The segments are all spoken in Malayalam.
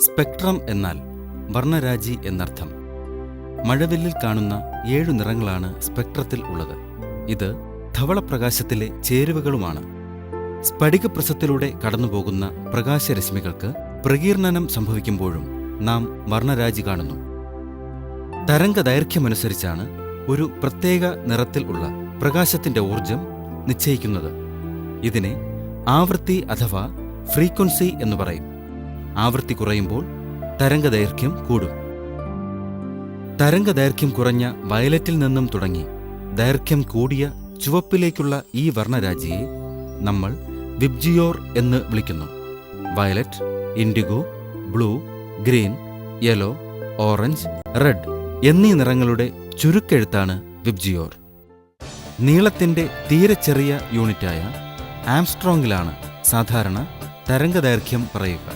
സ്പെക്ട്രം എന്നാൽ വർണ്ണരാജി എന്നർത്ഥം. മഴവില്ലിൽ കാണുന്ന 7 നിറങ്ങളാണ് സ്പെക്ട്രത്തിൽ ഉള്ളത്. ഇത് ധവളപ്രകാശത്തിലെ ചേരുവകളുമാണ്. സ്ഫടികപ്രസത്തിലൂടെ കടന്നുപോകുന്ന പ്രകാശരശ്മികൾക്ക് പ്രകീർണനം സംഭവിക്കുമ്പോഴും നാം വർണ്ണരാജി കാണുന്നു. തരംഗദൈർഘ്യമനുസരിച്ചാണ് ഒരു പ്രത്യേക നിറത്തിൽ ഉള്ള പ്രകാശത്തിന്റെ ഊർജം നിശ്ചയിക്കുന്നത്. ഇതിനെ ആവൃത്തി അഥവാ ഫ്രീക്വൻസി എന്ന് പറയും. ആവൃത്തി കുറയുമ്പോൾ തരംഗദൈർഘ്യം കൂടും. തരംഗദൈർഘ്യം കുറഞ്ഞ വയലറ്റിൽ നിന്നും തുടങ്ങി ദൈർഘ്യം കൂടിയ ചുവപ്പിലേക്കുള്ള ഈ വർണ്ണരാജിയെ നമ്മൾ വിബ്ജിയോർ എന്ന് വിളിക്കുന്നു. Violet, IndiGo, blue, green, yellow, orange, red എന്നീ നിറങ്ങളുടെ ചുരുക്കെഴുത്താണ് വിബ്ജിയോർ. നീളത്തിന്റെ തീരെ ചെറിയ യൂണിറ്റായ ആംസ്ട്രോങ്ങിലാണ് സാധാരണ തരംഗദൈർഘ്യം പറയുക.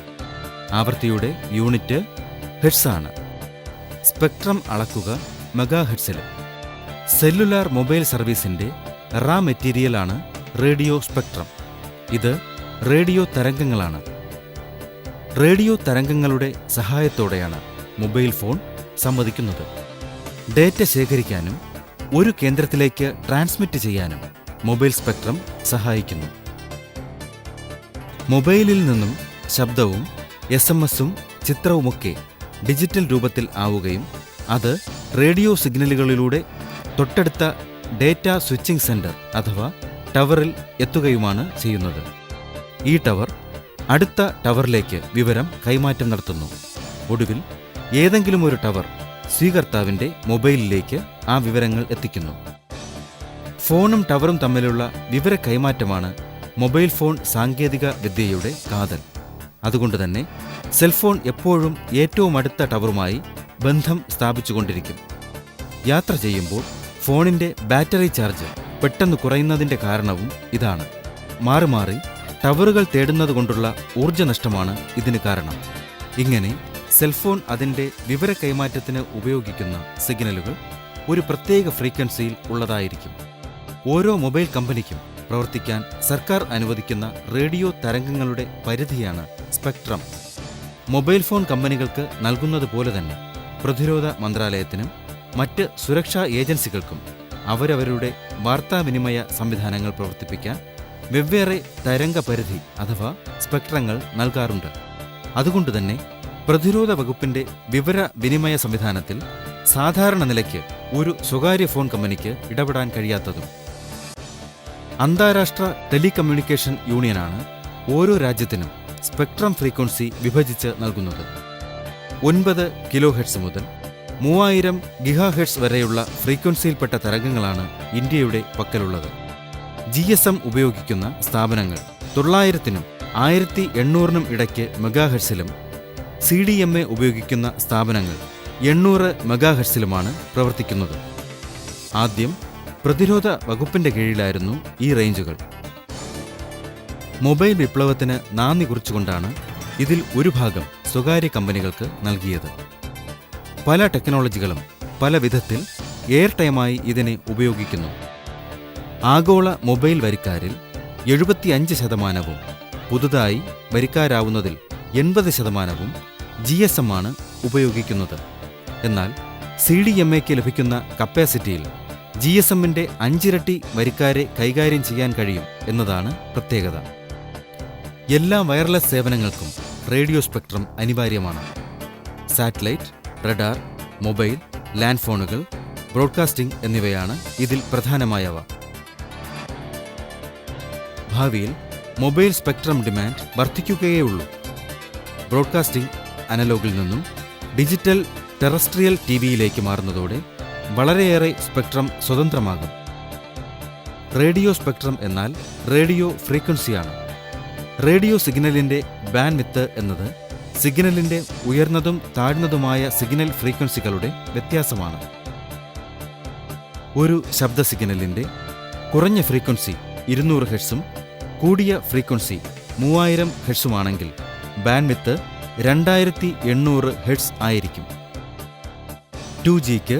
ആവൃത്തിയുടെ യൂണിറ്റ് ഹെർട്സാണ്. സ്പെക്ട്രം അളക്കുക മെഗാഹെർട്സിലും. സെല്ലുലാർ മൊബൈൽ സർവീസിന്റെ റാ മെറ്റീരിയലാണ് റേഡിയോ സ്പെക്ട്രം. ഇത് റേഡിയോ തരംഗങ്ങളാണ്. റേഡിയോ തരംഗങ്ങളുടെ സഹായത്തോടെയാണ് മൊബൈൽ ഫോൺ സംവദിക്കുന്നത്. ഡേറ്റ ശേഖരിക്കാനും ഒരു കേന്ദ്രത്തിലേക്ക് ട്രാൻസ്മിറ്റ് ചെയ്യാനും മൊബൈൽ സ്പെക്ട്രം സഹായിക്കുന്നു. മൊബൈലിൽ നിന്നും ശബ്ദവും SMS-ഉം ചിത്രവുമൊക്കെ ഡിജിറ്റൽ രൂപത്തിൽ ആവുകയും അത് റേഡിയോ സിഗ്നലുകളിലൂടെ തൊട്ടടുത്ത ഡേറ്റ സ്വിച്ചിംഗ് സെന്റർ അഥവാ ടവറിൽ എത്തുകയുമാണ് ചെയ്യുന്നത്. ഈ ടവർ അടുത്ത ടവറിലേക്ക് വിവരം കൈമാറ്റം നടത്തുന്നു. ഒടുവിൽ ഏതെങ്കിലും ഒരു ടവർ സ്വീകർത്താവിന്റെ മൊബൈലിലേക്ക് ആ വിവരങ്ങൾ എത്തിക്കുന്നു. ഫോണും ടവറും തമ്മിലുള്ള വിവര കൈമാറ്റമാണ് മൊബൈൽ ഫോൺ സാങ്കേതിക വിദ്യയുടെ കാതൽ. അതുകൊണ്ടുതന്നെ സെൽഫോൺ എപ്പോഴും ഏറ്റവും അടുത്ത ടവറുമായി ബന്ധം സ്ഥാപിച്ചുകൊണ്ടിരിക്കും. യാത്ര ചെയ്യുമ്പോൾ ഫോണിന്റെ ബാറ്ററി ചാർജ് പെട്ടെന്ന് കുറയുന്നതിന്റെ കാരണവും ഇതാണ്. മാറി മാറി ടവറുകൾ തേടുന്നതുകൊണ്ടുള്ള ഊർജ്ജനഷ്ടമാണ് ഇതിന് കാരണം. ഇങ്ങനെ സെൽഫോൺ അതിന്റെ വിവര കൈമാറ്റത്തിന് ഉപയോഗിക്കുന്ന സിഗ്നലുകൾ ഒരു പ്രത്യേക ഫ്രീക്വൻസിയിൽ ഉള്ളതായിരിക്കും. ഓരോ മൊബൈൽ കമ്പനിക്കും പ്രവർത്തിക്കാൻ സർക്കാർ അനുവദിക്കുന്ന റേഡിയോ തരംഗങ്ങളുടെ പരിധിയാണ് സ്പെക്ട്രം. മൊബൈൽ ഫോൺ കമ്പനികൾക്ക് നൽകുന്നതുപോലെ തന്നെ പ്രതിരോധ മന്ത്രാലയത്തിനും മറ്റ് സുരക്ഷാ ഏജൻസികൾക്കും അവരവരുടെ വാർത്താവിനിമയ സംവിധാനങ്ങൾ പ്രവർത്തിപ്പിക്കാൻ വെവ്വേറെ തരംഗപരിധി അഥവാ സ്പെക്ട്രങ്ങൾ നൽകാറുണ്ട്. അതുകൊണ്ടുതന്നെ പ്രതിരോധ വകുപ്പിന്റെ വിവര വിനിമയ സംവിധാനത്തിൽ സാധാരണ നിലയ്ക്ക് ഒരു സ്വകാര്യ ഫോൺ കമ്പനിക്ക് ഇടപെടാൻ കഴിയാത്തതും. അന്താരാഷ്ട്ര ടെലികമ്മ്യൂണിക്കേഷൻ യൂണിയനാണ് ഓരോ രാജ്യത്തിനും സ്പെക്ട്രം ഫ്രീക്വൻസി വിഭജിച്ച് നൽകുന്നത്. 9 കിലോഹെർട്സ് മുതൽ 3000 ഗിഗാഹെർട്സ് വരെയുള്ള ഫ്രീക്വൻസിയിൽപ്പെട്ട തരംഗങ്ങളാണ് ഇന്ത്യയുടെ പക്കലുള്ളത്. GSM ഉപയോഗിക്കുന്ന സ്ഥാപനങ്ങൾ 900-നും 1800-നും ഇടയ്ക്ക് മെഗാഹെർട്സിലും CDMA ഉപയോഗിക്കുന്ന സ്ഥാപനങ്ങൾ 800 മെഗാഹെർട്സിലുമാണ് പ്രവർത്തിക്കുന്നത്. ആദ്യം പ്രതിരോധ വകുപ്പിന്റെ കീഴിലായിരുന്നു ഈ റേഞ്ചുകൾ. മൊബൈൽ വിപ്ലവത്തിന് നാന്ദി കുറിച്ചുകൊണ്ടാണ് ഇതിൽ ഒരു ഭാഗം സ്വകാര്യ കമ്പനികൾക്ക് നൽകിയത്. പല ടെക്നോളജികളും പല വിധത്തിൽ എയർ ടൈമായി ഇതിനെ ഉപയോഗിക്കുന്നു. ആഗോള മൊബൈൽ വരിക്കാരിൽ 75%, പുതുതായി വരിക്കാരാവുന്നതിൽ 80% GSM ആണ് ഉപയോഗിക്കുന്നത്. എന്നാൽ CDMAയ്ക്ക് ലഭിക്കുന്ന കപ്പാസിറ്റിയിൽ GSM-ന്റെ 5 ഇരട്ടി വരിക്കാരെ കൈകാര്യം ചെയ്യാൻ കഴിയും എന്നതാണ് പ്രത്യേകത. എല്ലാ വയർലെസ് സേവനങ്ങൾക്കും റേഡിയോ സ്പെക്ട്രം അനിവാര്യമാണ്. സാറ്റലൈറ്റ്, റഡാർ, മൊബൈൽ, ലാൻഡ് ഫോണുകൾ, ബ്രോഡ്കാസ്റ്റിംഗ് എന്നിവയാണ് ഇതിൽ പ്രധാനമായവ. ഭാവിയിൽ മൊബൈൽ സ്പെക്ട്രം ഡിമാൻഡ് വർദ്ധിക്കുകയേയുള്ളൂ. ബ്രോഡ്കാസ്റ്റിംഗ് അനലോഗിൽ നിന്നും ഡിജിറ്റൽ ടെറസ്ട്രിയൽ ടിവിയിലേക്ക് മാറുന്നതോടെ വളരെയേറെ സ്പെക്ട്രം സ്വതന്ത്രമാകും. റേഡിയോ സ്പെക്ട്രം എന്നാൽ റേഡിയോ ഫ്രീക്വൻസിയാണ്. റേഡിയോ സിഗ്നലിൻ്റെ ബാൻഡ്വിഡ്ത്ത് എന്നത് സിഗ്നലിൻ്റെ ഉയർന്നതും താഴ്ന്നതുമായ സിഗ്നൽ ഫ്രീക്വൻസികളുടെ വ്യത്യാസമാണ്. ഒരു ശബ്ദ സിഗ്നലിൻ്റെ കുറഞ്ഞ ഫ്രീക്വൻസി 200 ഹെർട്സും കൂടിയ ഫ്രീക്വൻസി 3000 ഹെർട്സുമാണെങ്കിൽ ബാൻഡ്വിഡ്ത്ത് 2800 ഹെർട്സ് ആയിരിക്കും. 2Gക്ക്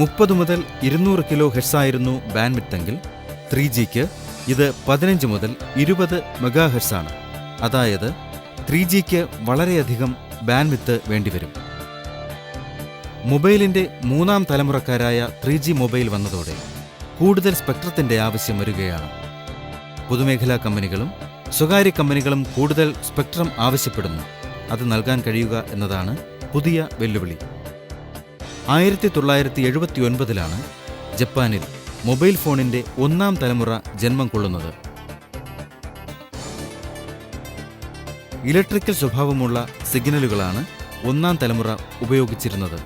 30 മുതൽ 200 കിലോ ഹെർട്സായിരുന്നു ബാൻഡ്വിഡ്ത്തെങ്കിൽ 3Gക്ക് ഇത് 15 മുതൽ 20 മെഗാഹെർട്സാണ്. അതായത് 3Gക്ക് വളരെയധികം ബാൻഡ്വിഡ്ത്ത് വേണ്ടിവരും. മൊബൈലിൻ്റെ മൂന്നാം തലമുറക്കാരായ 3G മൊബൈൽ വന്നതോടെ കൂടുതൽ സ്പെക്ട്രത്തിൻ്റെ ആവശ്യം വരികയാണ്. പൊതുമേഖലാ കമ്പനികളും സ്വകാര്യ കമ്പനികളും കൂടുതൽ സ്പെക്ട്രം ആവശ്യപ്പെടുന്നു. അത് നൽകാൻ കഴിയുക എന്നതാണ് പുതിയ വെല്ലുവിളി. 1979 ജപ്പാനിൽ മൊബൈൽ ഫോണിൻ്റെ ഒന്നാം തലമുറ ജന്മം കൊള്ളുന്നത്. ഇലക്ട്രിക്കൽ സ്വഭാവമുള്ള സിഗ്നലുകളാണ് ഒന്നാം തലമുറ ഉപയോഗിച്ചിരുന്നത്.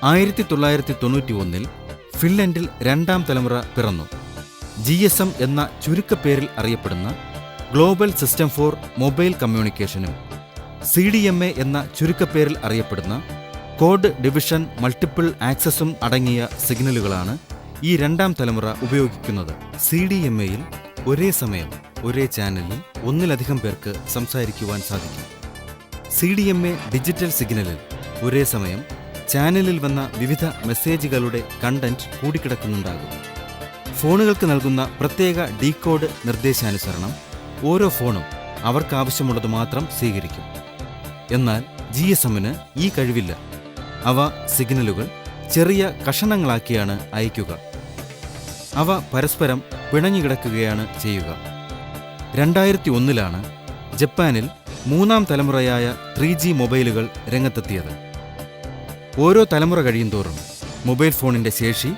ആയിരത്തി 1991 ഫിൻലൻഡിൽ രണ്ടാം തലമുറ പിറന്നു. GSM എന്ന ചുരുക്കപ്പേരിൽ അറിയപ്പെടുന്ന ഗ്ലോബൽ സിസ്റ്റം ഫോർ മൊബൈൽ കമ്മ്യൂണിക്കേഷനും CDMA എന്ന ചുരുക്കപ്പേരിൽ അറിയപ്പെടുന്ന കോഡ് ഡിവിഷൻ മൾട്ടിപ്പിൾ ആക്സസും അടങ്ങിയ സിഗ്നലുകളാണ് ഈ രണ്ടാം തലമുറ ഉപയോഗിക്കുന്നത്. CDMAയിൽ ഒരേ സമയം ഒരേ ചാനലിൽ ഒന്നിലധികം പേർക്ക് സംസാരിക്കുവാൻ സാധിക്കും. CDMA ഡിജിറ്റൽ സിഗ്നലിൽ ഒരേ സമയം ചാനലിൽ വന്ന വിവിധ മെസ്സേജുകളുടെ കണ്ടന്റ് കൂടിക്കിടക്കുന്നുണ്ടാകും. ഫോണുകൾക്ക് നൽകുന്ന പ്രത്യേക ഡീകോഡ് നിർദ്ദേശാനുസരണം ഓരോ ഫോണും അവർക്കാവശ്യമുള്ളത് മാത്രം സ്വീകരിക്കും. എന്നാൽ GSMന് ഈ കഴിവില്ല. അവ സിഗ്നലുകൾ ചെറിയ കഷണങ്ങളാക്കിയാണ് അയക്കുക. അവ പരസ്പരം പിണഞ്ഞുകിടക്കുകയാണ് ചെയ്യുക. 2001 ജപ്പാനിൽ മൂന്നാം തലമുറയായ 3G മൊബൈലുകൾ രംഗത്തെത്തിയത്. ഓരോ തലമുറ കഴിയുന്തോറും മൊബൈൽ ഫോണിൻ്റെ ശേഷി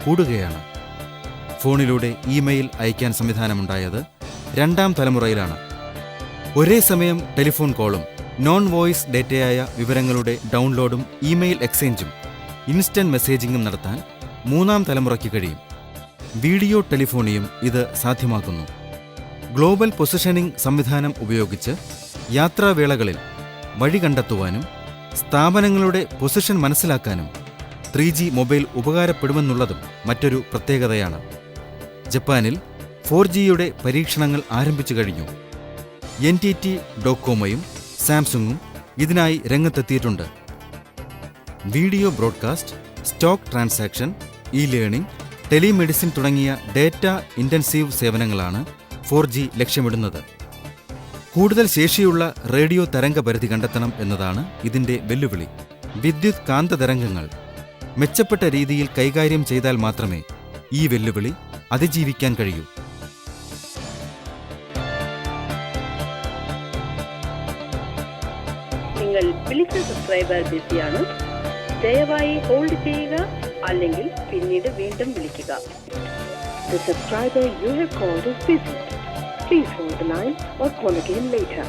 കൂടുകയാണ്. ഫോണിലൂടെ ഇമെയിൽ അയക്കാൻ സംവിധാനമുണ്ടായത് രണ്ടാം തലമുറയിലാണ്. ഒരേ സമയം ടെലിഫോൺ കോളും നോൺ വോയിസ് ഡേറ്റയായ വിവരങ്ങളുടെ ഡൗൺലോഡും ഇമെയിൽ എക്സ്ചേഞ്ചും ഇൻസ്റ്റന്റ് മെസ്സേജിങ്ങും നടത്താൻ മൂന്നാം തലമുറയ്ക്ക് കഴിയും. വീഡിയോ ടെലിഫോണിയും ഇത് സാധ്യമാക്കുന്നു. ഗ്ലോബൽ പൊസിഷനിംഗ് സംവിധാനം ഉപയോഗിച്ച് യാത്രാവേളകളിൽ വഴി കണ്ടെത്തുവാനും സ്ഥാപനങ്ങളുടെ പൊസിഷൻ മനസ്സിലാക്കാനും 3G മൊബൈൽ ഉപകാരപ്പെടുമെന്നുള്ളതും മറ്റൊരു പ്രത്യേകതയാണ്. ജപ്പാനിൽ 4Gയുടെ പരീക്ഷണങ്ങൾ ആരംഭിച്ചു കഴിഞ്ഞു. NTT ഡോകോമോയും സാംസങ്ങും ഇതിനായി രംഗത്തെത്തിയിട്ടുണ്ട്. Video broadcast, stock transaction, learning, telemedicine തുടങ്ങിയ ഡേറ്റ ഇൻറ്റൻസീവ് സേവനങ്ങളാണ് 4G ലക്ഷ്യമിടുന്നത്. കൂടുതൽ ശേഷിയുള്ള റേഡിയോ തരംഗപരിധി കണ്ടെത്തണം എന്നതാണ് ഇതിൻ്റെ വെല്ലുവിളി. വിദ്യുത് കാന്ത തരംഗങ്ങൾ മെച്ചപ്പെട്ട രീതിയിൽ കൈകാര്യം ചെയ്താൽ മാത്രമേ ഈ വെല്ലുവിളി അതിജീവിക്കാൻ കഴിയൂ. നിങ്ങൾ വിളിച്ച സബ്സ്ക്രൈബർ ബിസിയാണ്. ദയവായി ഹോൾഡ് ചെയ്യുക, അല്ലെങ്കിൽ പിന്നീട് വീണ്ടും വിളിക്കുക. The subscriber you have called is busy. Please hold the line or call again later.